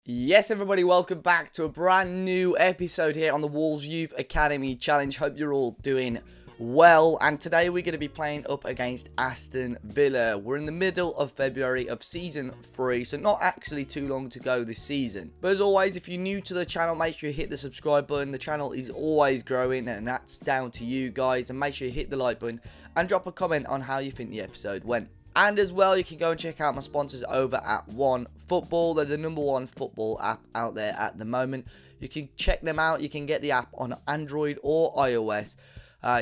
Yes, everybody, welcome back to a brand new episode here on the Wolves Youth Academy Challenge. Hope you're all doing well, and today we're going to be playing up against Aston Villa. We're in the middle of February of Season 3, so not actually too long to go this season. But as always, if you're new to the channel, make sure you hit the subscribe button. The channel is always growing, and that's down to you guys. And make sure you hit the like button and drop a comment on how you think the episode went. And as well, you can go and check out my sponsors over at OneFootball. They're the #1 football app out there at the moment. You can check them out. You can get the app on Android or iOS.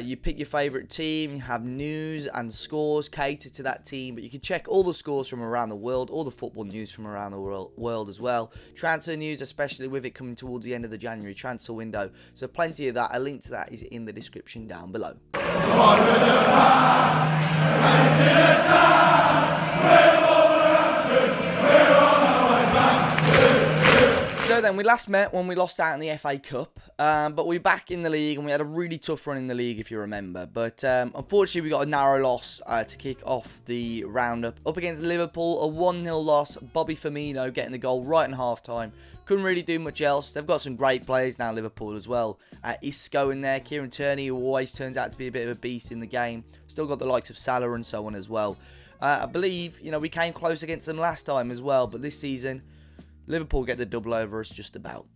You pick your favourite team. You have news and scores catered to that team. But you can check all the scores from around the world, all the football news from around the world as well. Transfer news, especially with it coming towards the end of the January transfer window. So plenty of that. A link to that is in the description down below. So then, we last met when we lost out in the FA Cup, but we're back in the league, and we had a really tough run in the league, if you remember. But unfortunately, we got a narrow loss to kick off the roundup. Up against Liverpool, a 1-0 loss. Bobby Firmino getting the goal right in half-time. Couldn't really do much else. They've got some great players now, Liverpool, as well. Isco in there, Kieran Tierney, who always turns out to be a bit of a beast in the game. Still got the likes of Salah and so on as well. I believe, you know, we came close against them last time as well, but this season, Liverpool get the double over us just about.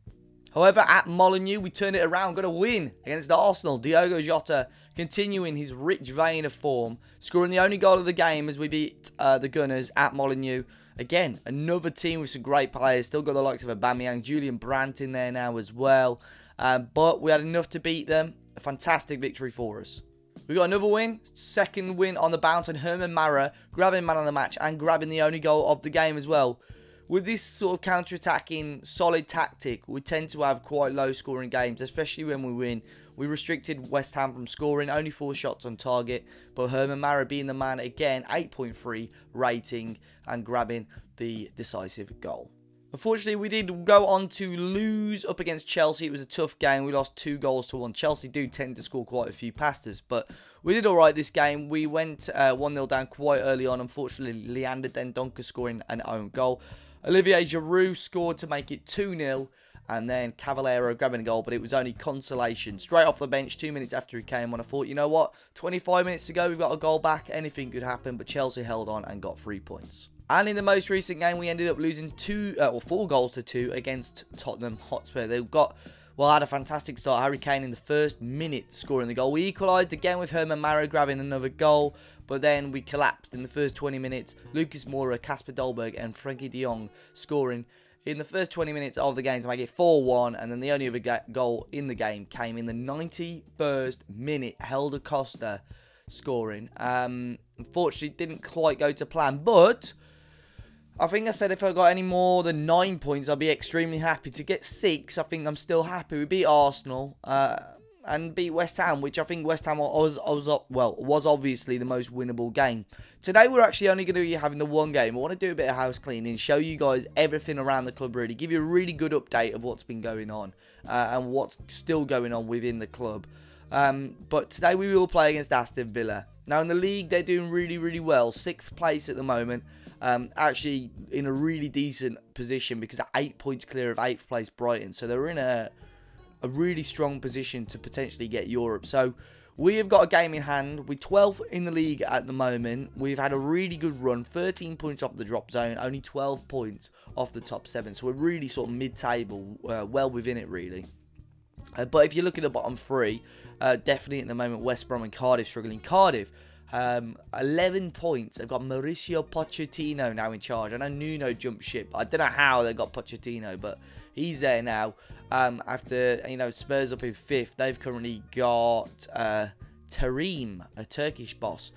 However, at Molineux, we turned it around. Got a win against Arsenal. Diogo Jota continuing his rich vein of form. Scoring the only goal of the game as we beat the Gunners at Molineux. Again, another team with some great players. Still got the likes of Aubameyang, Julian Brandt in there now as well. But we had enough to beat them. A fantastic victory for us. We got another win. Second win on the bounce. And Herman Mara grabbing man of the match and grabbing the only goal of the game as well. With this sort of counter-attacking, solid tactic, we tend to have quite low-scoring games, especially when we win. We restricted West Ham from scoring, only 4 shots on target, but Herman Mara being the man again, 8.3 rating, and grabbing the decisive goal. Unfortunately, we did go on to lose up against Chelsea. It was a tough game. We lost 2-1. Chelsea do tend to score quite a few past us, but we did alright this game. We went 1-0 down quite early on. Unfortunately, Leander Dendoncker scoring an own goal. Olivier Giroud scored to make it 2-0, and then Cavallero grabbing a goal, but it was only consolation. Straight off the bench, 2 minutes after he came on, I thought, you know what, 25 minutes to go, we've got a goal back, anything could happen, but Chelsea held on and got 3 points. And in the most recent game, we ended up losing 4-2 against Tottenham Hotspur. They had a fantastic start. Harry Kane in the first minute scoring the goal. We equalised again with Herman Mara grabbing another goal, but then we collapsed in the first 20 minutes. Lucas Moura, Kasper Dolberg and Frankie de Jong scoring in the first 20 minutes of the game to make it 4-1, and then the only other goal in the game came in the 91st minute. Helder Costa scoring. Unfortunately, didn't quite go to plan, but I think I said if I got any more than 9 points, I'd be extremely happy. To get 6, I think I'm still happy. We beat Arsenal and beat West Ham, which I think West Ham was obviously the most winnable game. Today, we're actually only going to be having the one game. I want to do a bit of house cleaning, show you guys everything around the club, really. Give you a really good update of what's been going on and what's still going on within the club. But today, we will play against Aston Villa. Now, in the league, they're doing really, really well. 6th place at the moment. Actually in a really decent position because they're 8 points clear of 8th place Brighton. So they're in a really strong position to potentially get Europe. So we have got a game in hand. We're 12th in the league at the moment. We've had a really good run. 13 points off the drop zone. Only 12 points off the top 7. So we're really sort of mid-table. Well within it, really. But if you look at the bottom 3, definitely at the moment West Brom and Cardiff struggling. Cardiff, 11 points. They've got Mauricio Pochettino now in charge. I know Nuno jumped ship. I don't know how they got Pochettino, but he's there now. After, you know, Spurs up in 5th, they've currently got Terim, a Turkish boss.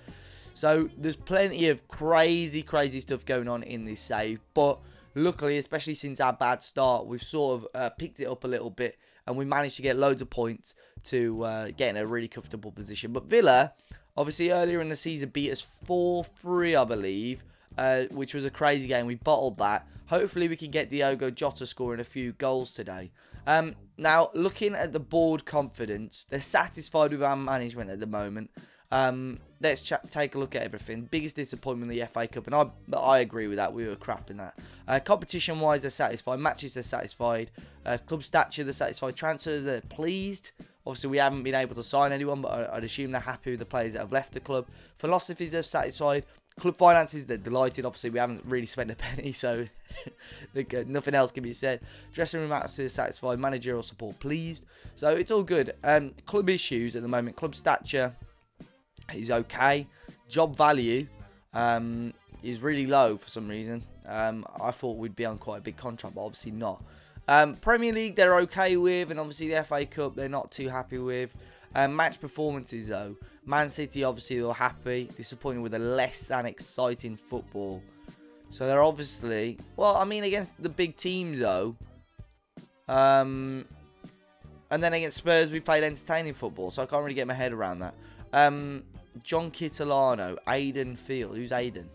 So there's plenty of crazy stuff going on in this save. But luckily, especially since our bad start, we've sort of picked it up a little bit, and we managed to get loads of points to get in a really comfortable position. But Villa, obviously, earlier in the season, beat us 4-3, I believe, which was a crazy game. We bottled that. Hopefully, we can get Diogo Jota scoring a few goals today. Now, looking at the board confidence, they're satisfied with our management at the moment. let's take a look at everything. Biggest disappointment in the FA Cup, and I agree with that. We were crap in that. Competition-wise, they're satisfied. Matches, they're satisfied. Club stature, they're satisfied. Transfers, they're pleased. Obviously, we haven't been able to sign anyone, but I'd assume they're happy with the players that have left the club. Philosophies, they're satisfied. Club finances, they're delighted. Obviously, we haven't really spent a penny, so nothing else can be said. Dressing room atmosphere, satisfied. Managerial support, pleased. So it's all good. Club issues at the moment. Club stature is okay. Job value is really low for some reason. I thought we'd be on quite a big contract, but obviously not. Premier League, they're okay with, and obviously the FA Cup, they're not too happy with. Match performances, though. Man City, obviously, they're happy. Disappointed with a less than exciting football. So they're obviously... Well, I mean, against the big teams, though. And then against Spurs, we played entertaining football. So I can't really get my head around that. John Kitolano, Aiden Field. Who's Aiden?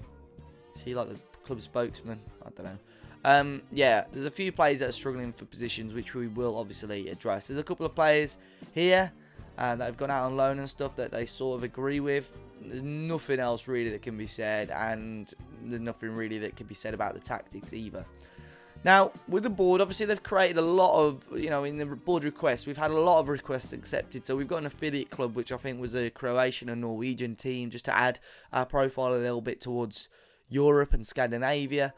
Is he like the club spokesman? I don't know. Yeah, there's a few players that are struggling for positions, which we will obviously address. There's a couple of players here that have gone out on loan and stuff that they sort of agree with. There's nothing else really that can be said, and there's nothing really that can be said about the tactics either. Now, with the board, obviously they've created a lot of, you know, in the board requests, we've had a lot of requests accepted. So we've got an affiliate club, which I think was a Croatian and Norwegian team, just to add our profile a little bit towards Europe and Scandinavia.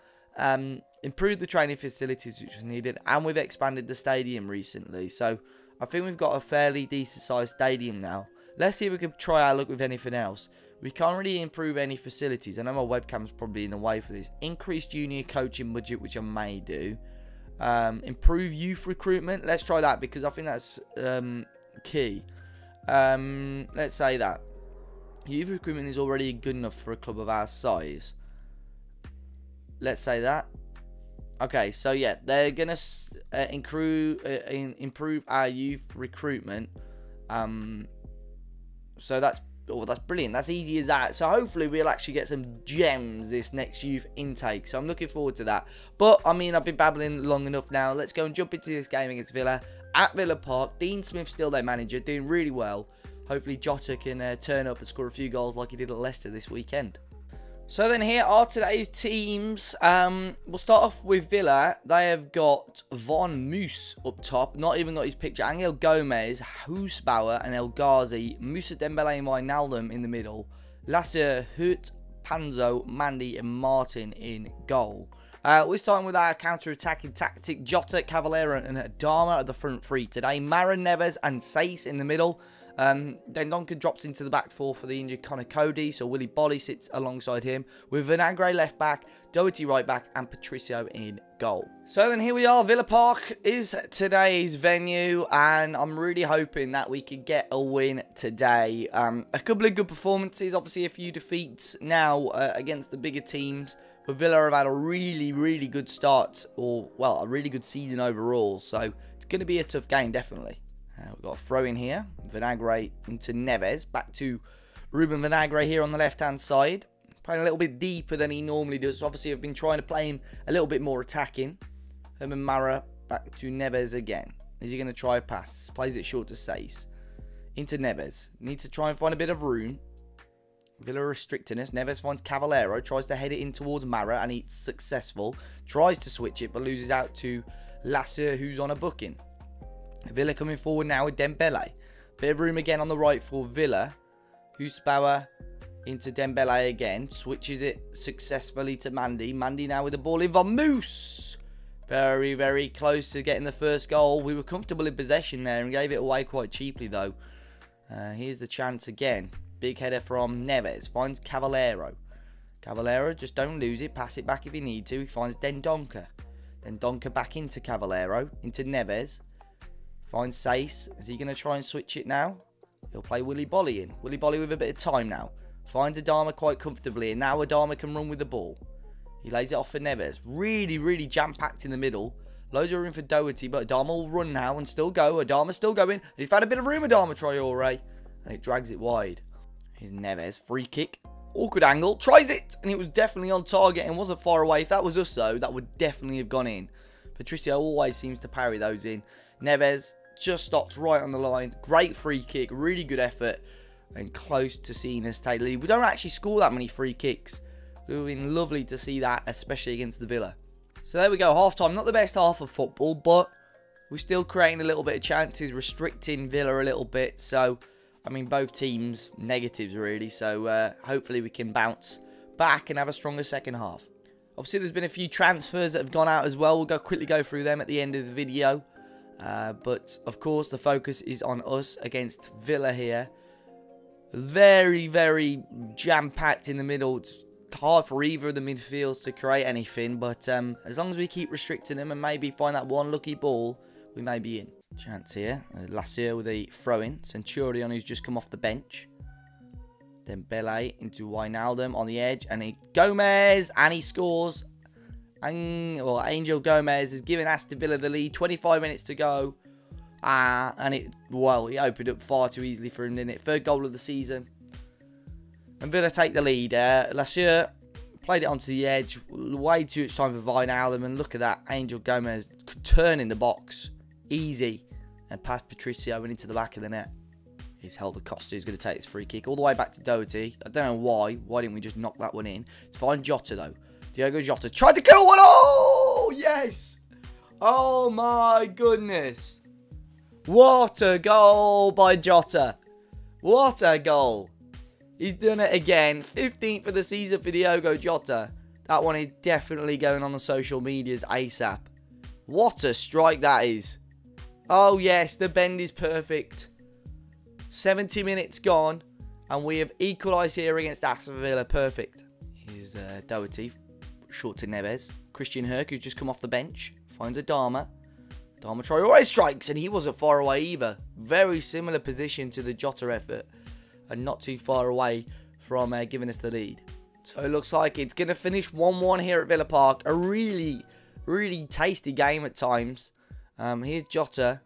Improved the training facilities, which was needed, and we've expanded the stadium recently. So I think we've got a fairly decent sized stadium now. Let's see if we can try our luck with anything else. We can't really improve any facilities. I know my webcam's probably in the way for this. Increase junior coaching budget, which I may do. Improve youth recruitment. Let's try that, because I think that's key. Let's say that. Youth recruitment is already good enough for a club of our size. Let's say that. Okay, so yeah, they're going to improve our youth recruitment. So that's brilliant. That's easy as that. So hopefully we'll actually get some gems this next youth intake. So I'm looking forward to that. But, I mean, I've been babbling long enough now. Let's go and jump into this game against Villa at Villa Park. Dean Smith's still their manager, doing really well. Hopefully Jota can turn up and score a few goals like he did at Leicester this weekend. So then here are today's teams. We'll start off with Villa. They have got Von Moos up top. Not even got his picture. Angel Gomez, Hoosbauer and El Ghazi. Moussa Dembele and Wijnaldum in the middle. Lasser, Hurt, Panzo, Mandy and Martin in goal. We're starting with our counter-attacking tactic. Jota, Cavallero and Adama at the front three today. Mara, Neves and Sace in the middle. Then Donker drops into the back four for the injured Connor Cody, so Willy Bolly sits alongside him with Vinagre left back, Doherty right back, and Patricio in goal. So then here we are. Villa Park is today's venue, and I'm really hoping that we can get a win today. A couple of good performances, obviously a few defeats now against the bigger teams. But Villa have had a really, really good start, or, well, a really good season overall, so it's going to be a tough game, definitely. We've got a throw in here. Vinagre into Neves. Back to Ruben Vinagre here on the left-hand side. Playing a little bit deeper than he normally does. Obviously, I've been trying to play him a little bit more attacking. Herman Mara back to Neves again. Is he going to try a pass? Plays it short to Sace. Into Neves. Needs to try and find a bit of room. Villa restricting us. Neves finds Cavallero. Tries to head it in towards Mara, and he's successful. Tries to switch it, but loses out to Lasser, who's on a booking. Villa coming forward now with Dembele. Bit of room again on the right for Villa. Hoosbauer into Dembele again. Switches it successfully to Mandy. Mandy now with the ball in. Von Moos. Very, very close to getting the first goal. We were comfortable in possession there and gave it away quite cheaply though. Here's the chance again. Big header from Neves. Finds Cavallero. Cavallero, just don't lose it. Pass it back if you need to. He finds Dendoncker. Dendoncker back into Cavallero. Into Neves. Finds Sace. Is he going to try and switch it now? He'll play Willy Bolly in. Willy Bolly with a bit of time now. Finds Adama quite comfortably. And now Adama can run with the ball. He lays it off for Neves. Really, really jam-packed in the middle. Loads of room for Doherty. But Adama will run now and still go. Adama's still going. And he's found a bit of room, Adama Traore. And it drags it wide. Here's Neves. Free kick. Awkward angle. Tries it. And it was definitely on target and wasn't far away. If that was us, though, that would definitely have gone in. Patricio always seems to parry those in. Neves just stopped right on the line. Great free kick. Really good effort. and close to seeing us take the lead. We don't actually score that many free kicks. It would have been lovely to see that, especially against the Villa. So there we go, half-time. Not the best half of football, but we're still creating a little bit of chances, restricting Villa a little bit. So, I mean, both teams negatives, really. So, hopefully we can bounce back and have a stronger second half. Obviously, there's been a few transfers that have gone out as well. We'll quickly go through them at the end of the video. But, of course, the focus is on us against Villa here. Very, very jam-packed in the middle. It's hard for either of the midfields to create anything. But as long as we keep restricting them and maybe find that one lucky ball, we may be in. Chance here. Lascelles with a throw-in. Centurion, who's just come off the bench. Then Bele into Wijnaldum on the edge. And Gomez. And he scores. Well, Angel Gomez has given Aston Villa the lead. 25 minutes to go. And he opened up far too easily for him, didn't it? Third goal of the season. And Villa take the lead. Lascelles played it onto the edge. Way too much time for Wijnaldum. And look at that. Angel Gomez turning the box. Easy. And past Patricio and into the back of the net. He's held Acosta, who's going to take this free kick all the way back to Doherty. I don't know why. Why didn't we just knock that one in? It's fine. Jota, though. Diogo Jota tried to kill one. Oh, yes. Oh, my goodness. What a goal by Jota. What a goal. He's done it again. 15th for the season for Diogo Jota. That one is definitely going on the social medias ASAP. What a strike that is. Oh, yes, the bend is perfect. 70 minutes gone, and we have equalised here against Aston Villa. Perfect. Here's Doherty, short to Neves. Christian Herc, who's just come off the bench, finds Adama. Adama Traore strikes, and he wasn't far away either. Very similar position to the Jota effort, and not too far away from giving us the lead. So it looks like it's going to finish 1-1 here at Villa Park. A really, really tasty game at times. Here's Jota.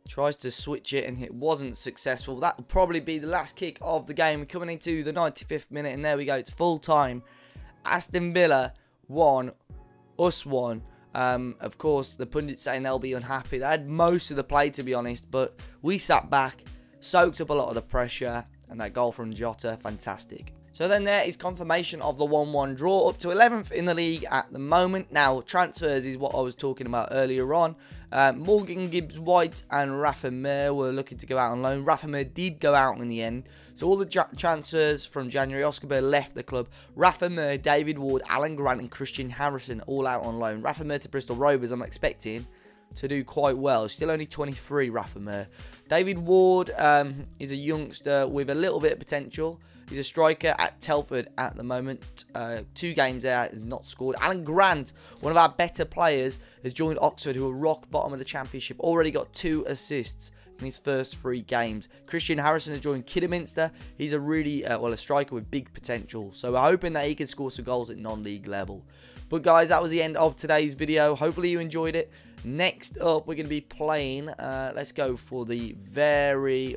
Tries to switch it and it wasn't successful. That will probably be the last kick of the game. We're coming into the 95th minute and there we go. It's full time. Aston Villa 1, us 1. Of course, the pundits saying they'll be unhappy. They had most of the play, to be honest, but we sat back, soaked up a lot of the pressure, and that goal from Jota, fantastic. So then there is confirmation of the 1-1 draw, up to 11th in the league at the moment. Now, transfers is what I was talking about earlier on. Morgan Gibbs-White and Rafa Mir were looking to go out on loan. Rafa Mir did go out in the end. So all the transfers from January, Oscar Burr left the club. Rafa Mir, David Ward, Alan Grant and Christian Harrison all out on loan. Rafa Mir to Bristol Rovers, I'm expecting to do quite well. Still only 23, Rafa Mir. David Ward is a youngster with a little bit of potential. He's a striker at Telford at the moment. 2 games out, has not scored. Alan Grant, one of our better players, has joined Oxford, who are rock bottom of the Championship. Already got 2 assists in his first 3 games. Christian Harrison has joined Kidderminster. He's a really, a striker with big potential. So we're hoping that he can score some goals at non-league level. But guys, that was the end of today's video. Hopefully you enjoyed it. Next up, we're going to be playing, let's go for the very...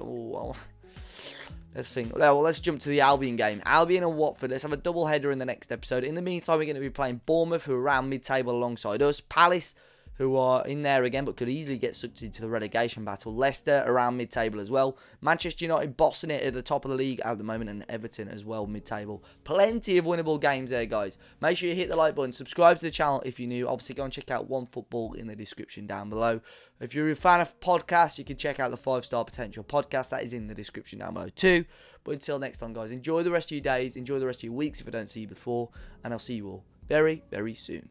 Let's think. Well, let's jump to the Albion game. Albion and Watford. Let's have a double header in the next episode. In the meantime, we're going to be playing Bournemouth, who are around mid-table alongside us. Palace, who are in there again, but could easily get sucked into the relegation battle. Leicester, around mid-table as well. Manchester United bossing it at the top of the league at the moment, and Everton as well, mid-table. Plenty of winnable games there, guys. Make sure you hit the like button. Subscribe to the channel if you're new. Obviously, go and check out One Football in the description down below. If you're a fan of podcasts, you can check out the 5-Star Potential podcast. That is in the description down below too. But until next time, guys, enjoy the rest of your days. Enjoy the rest of your weeks if I don't see you before. And I'll see you all very, very soon.